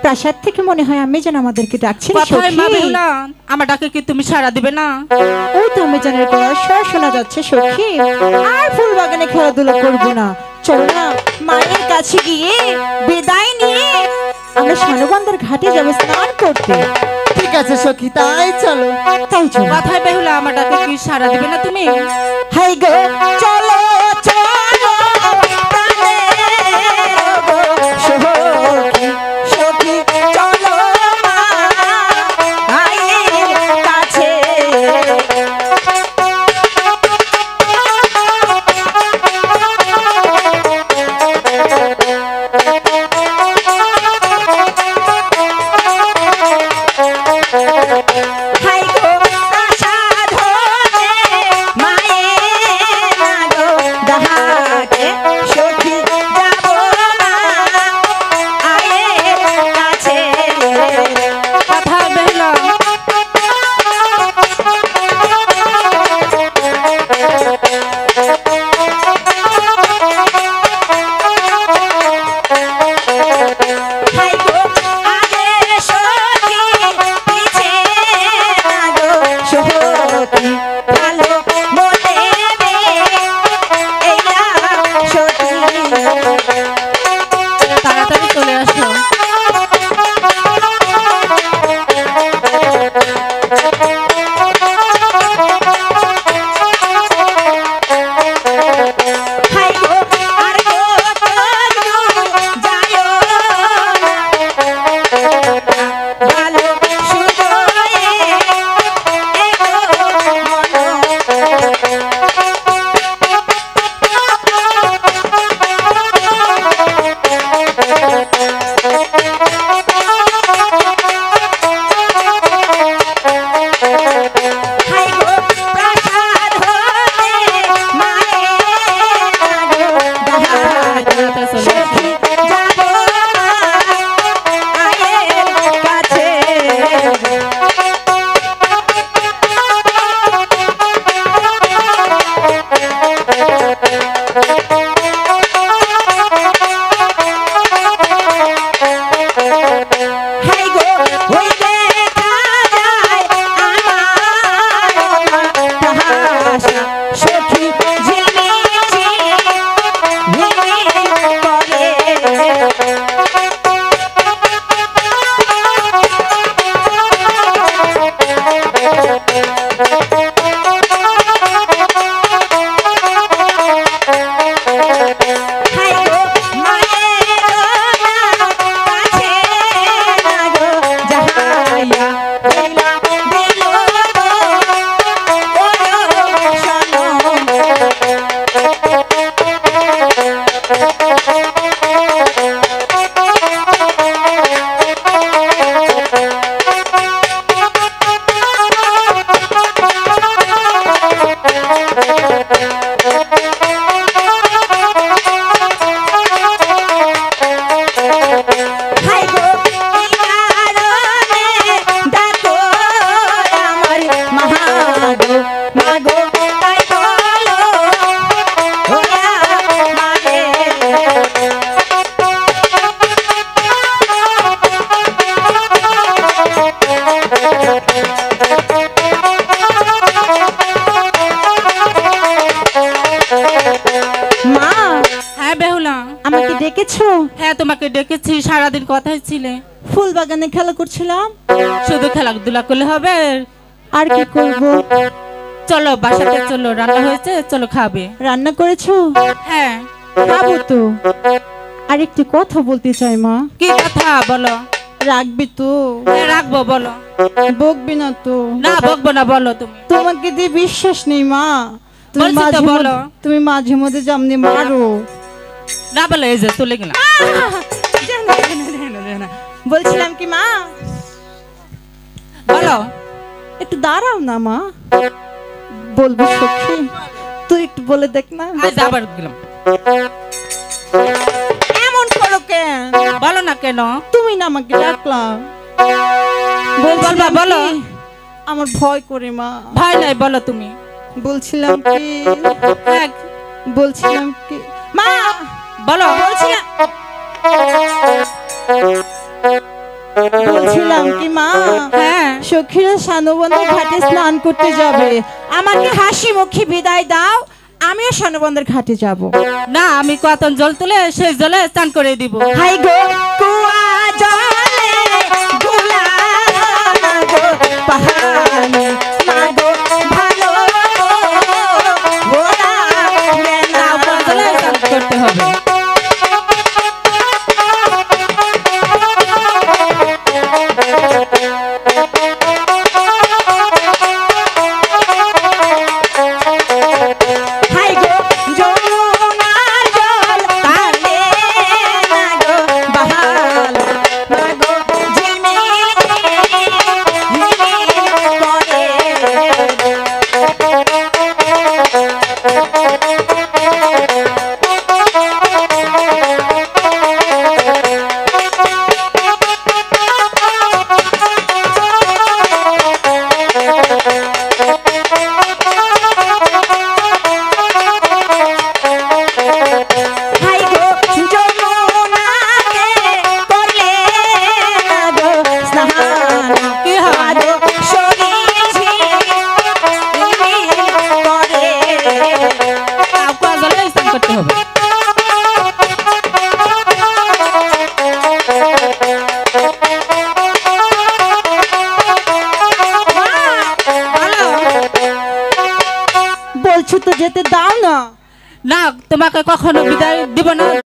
প্রাসাদ থেকে মনে হয় আমি যেন আমাদেরকে ডাকছেন। কথায় মা বেহুলা, আমার ডাকে কি তুমি সাড়া দিবে না? ওই তো আমি জানের গলার স্বর শোনা যাচ্ছে সখী। আর ফুল বাগানে খেলাধুলা করবো না, চলো না মায়ের কাছে গিয়ে বিদায় নিয়ে আমরা শানুবন্দর ঘাটে যাবো স্নান করতে। ঠিক আছে সখী, তাই চলো। তাই চলো। কথায় বেহুলা, আমার ডাকে কি সাড়া দিবে না তুমি? হাই গো চলো চলো সখী সখী চলো মায়ের কাছে। হাই গো প্রাসাদ হতে মায়ের গো ডাকে সখী যাবো না আয়ের কাছে। কথায় বেহুলা, হাই গো আগে সখী পিছে না গো সখী ভালো মনে রে এইয়া সখী। তাড়াতাড়ি চলে আসো। হাই গো আর গো তনু যায়ো না ভালো সুদয়ে এগো মন। হাই গো প্রাসাদ হতে মায়ের গো ডাকে সখী যাবো না আয়ের কাছে। হাই গো ওই দেখা যায় আমার তাহাশা সখী ঝিলমিল করে। হাই গো মায়ের কাছে না গো যাহাইয়া দিলা দিল গো ওরে সনম। হাই গো এই কারণে ডাকো আমার মাগো মাগো তাই বলো ওয়া মাগে। মা হ্যাঁ বেহুলা, আমাকে ডেকেছো? হ্যাঁ তোমাকে ডেকেছি, সারাদিন কথাই ছিলে। ফুল বাগানে খেলা করছিলাম। শুধু খেলাধুলা করলে হবে? আর কি করব? চলো বাসাতে চলো, রান্না হয়েছে, চলো খাবে। রান্না করেছো? হ্যাঁ। খাবো তো। আর একটি কথা বলতে চাই মা। কি কথা বলো? রাখবি তো? হ্যাঁ, রাখবো, বলো। বকবি না তো? না বকবো না, বলো তুমি। তোমাকে দিয়ে বিশ্বাস নেই মা। বলছি তো, বলো। তুমি মাঝে মধ্যে যেমনি মারো। না বলো, এই যে চলে গেলাম। বলছিলাম কি মা, বলো। একটু দাঁড়াও না মা, বলবো সখী। তুই একটু বলে দেখ না। আজ আবার গেলাম। এমন করো কেন? বলো না কেন? তুমি না আমাকে ডাকলা। বলবা, বলো। আমার ভয় করে মা। ভয় নাই, বলো তুমি। বলছিলাম কি, এক বলছিলাম কি মা, বলো। বলছিলাম বলছিলাম কি মা, হ্যাঁ সখীরা সানুবন্ধের ঘাটে স্নান করতে যাবে, আমাকে হাসি মুখে বিদায় দাও, আমিও সানুবন্ধের ঘাটে যাব। না, আমি কতন জল তুলে সেই জলে স্নান করে দিব। হাই গো কুয়া জলে গুলাল গো পাহাড়ে, মা গো ভালো ভোলা মেলা। কুয়া জলে স্নান করতে হবে। হাই গো যমুনার জল কালে না গো বাহাল, মা গো ঝিলমিল ঝিলমিল করে। হাই গো যমুনাকে করলে না গো স্নান, কি হয়? মা গো শরীর ঝিলমিল করে। কুয়া জলে স্নান করতে হবে। ভালো বলছো তো যেতে দাও না। না, তোমাকে কখনো বিদায় দিব না।